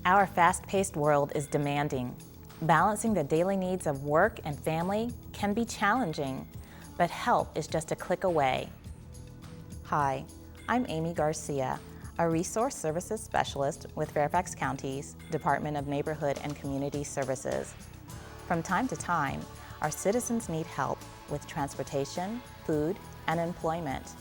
Our fast-paced world is demanding. Balancing the daily needs of work and family can be challenging, but help is just a click away. Hi, I'm Amy Garcia, a Resource Services Specialist with Fairfax County's Department of Neighborhood and Community Services. From time to time, our citizens need help with transportation, food, and employment.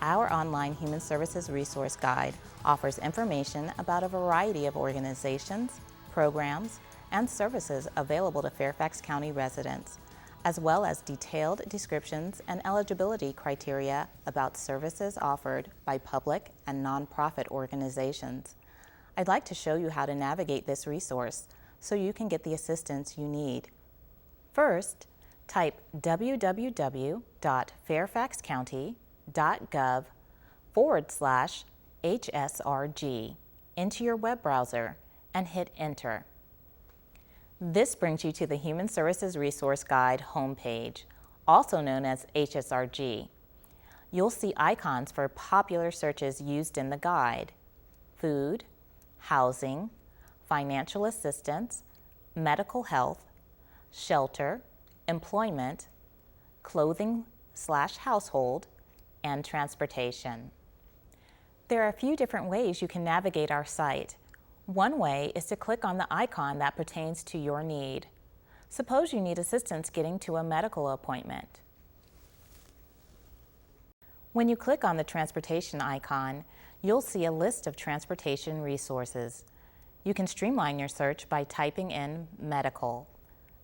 Our online Human Services Resource Guide offers information about a variety of organizations, programs, and services available to Fairfax County residents, as well as detailed descriptions and eligibility criteria about services offered by public and nonprofit organizations. I'd like to show you how to navigate this resource so you can get the assistance you need. First, type www.fairfaxcounty.gov/HSRG into your web browser and hit enter. This brings you to the Human Services Resource Guide homepage, also known as HSRG. You'll see icons for popular searches used in the guide: food, housing, financial assistance, medical health, shelter, employment, clothing/household, and transportation. There are a few different ways you can navigate our site. One way is to click on the icon that pertains to your need. Suppose you need assistance getting to a medical appointment. When you click on the transportation icon, you'll see a list of transportation resources. You can streamline your search by typing in medical.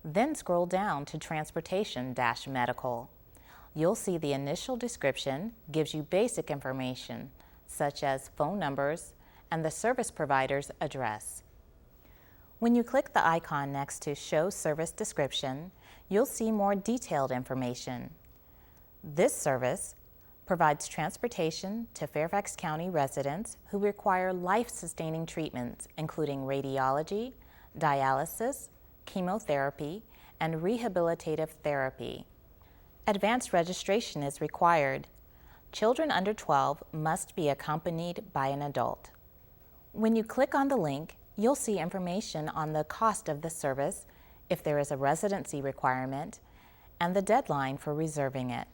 Then scroll down to transportation-medical. You'll see the initial description gives you basic information, such as phone numbers and the service provider's address. When you click the icon next to Show Service Description, you'll see more detailed information. This service provides transportation to Fairfax County residents who require life-sustaining treatments, including radiology, dialysis, chemotherapy, and rehabilitative therapy. Advanced registration is required. Children under 12 must be accompanied by an adult. When you click on the link, you'll see information on the cost of the service, if there is a residency requirement, and the deadline for reserving it.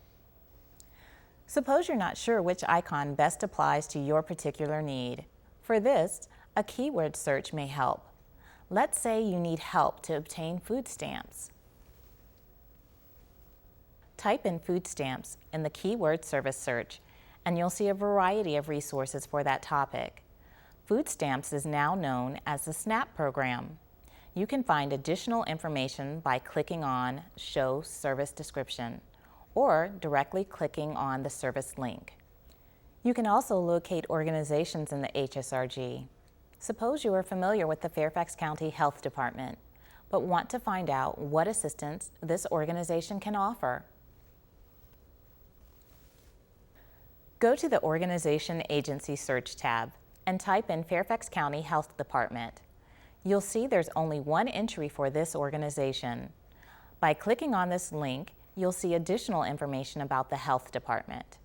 Suppose you're not sure which icon best applies to your particular need. For this, a keyword search may help. Let's say you need help to obtain food stamps. Type in food stamps in the keyword service search, and you'll see a variety of resources for that topic. Food stamps is now known as the SNAP program. You can find additional information by clicking on Show Service Description or directly clicking on the service link. You can also locate organizations in the HSRG. Suppose you are familiar with the Fairfax County Health Department, but want to find out what assistance this organization can offer. Go to the Organization Agency Search tab and type in Fairfax County Health Department. You'll see there's only one entry for this organization. By clicking on this link, you'll see additional information about the health department.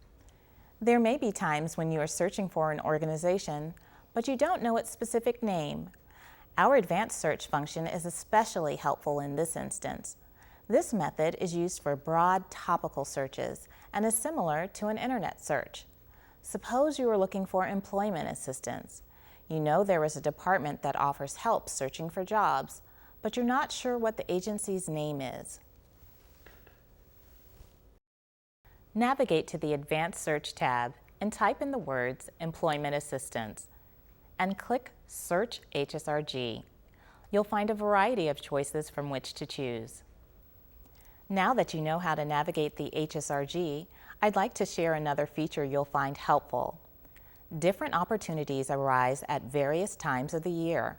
There may be times when you are searching for an organization, but you don't know its specific name. Our advanced search function is especially helpful in this instance. This method is used for broad topical searches and is similar to an internet search. Suppose you are looking for employment assistance. You know there is a department that offers help searching for jobs, but you're not sure what the agency's name is. Navigate to the Advanced Search tab and type in the words Employment Assistance and click Search HSRG. You'll find a variety of choices from which to choose. Now that you know how to navigate the HSRG, I'd like to share another feature you'll find helpful. Different opportunities arise at various times of the year.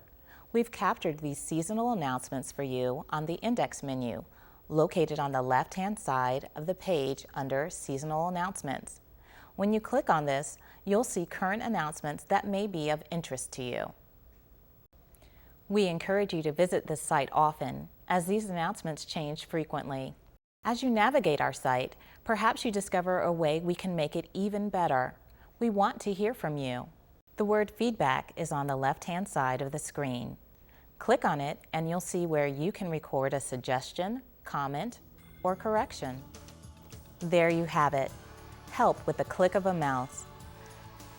We've captured these seasonal announcements for you on the index menu, located on the left-hand side of the page under Seasonal Announcements. When you click on this, you'll see current announcements that may be of interest to you. We encourage you to visit this site often, as these announcements change frequently. As you navigate our site, perhaps you discover a way we can make it even better. We want to hear from you. The word feedback is on the left-hand side of the screen. Click on it and you'll see where you can record a suggestion, comment, or correction. There you have it. Help with the click of a mouse.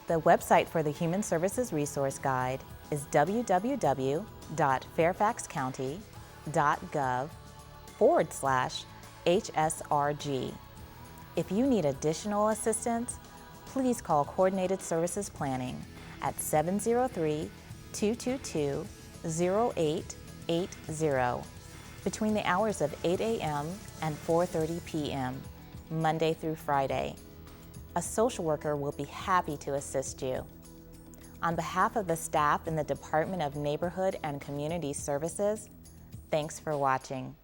The website for the Human Services Resource Guide is www.fairfaxcounty.gov/HSRG. If you need additional assistance, please call Coordinated Services Planning at 703-222-0880 between the hours of 8 a.m. and 4:30 p.m., Monday through Friday. A social worker will be happy to assist you. On behalf of the staff in the Department of Neighborhood and Community Services, thanks for watching.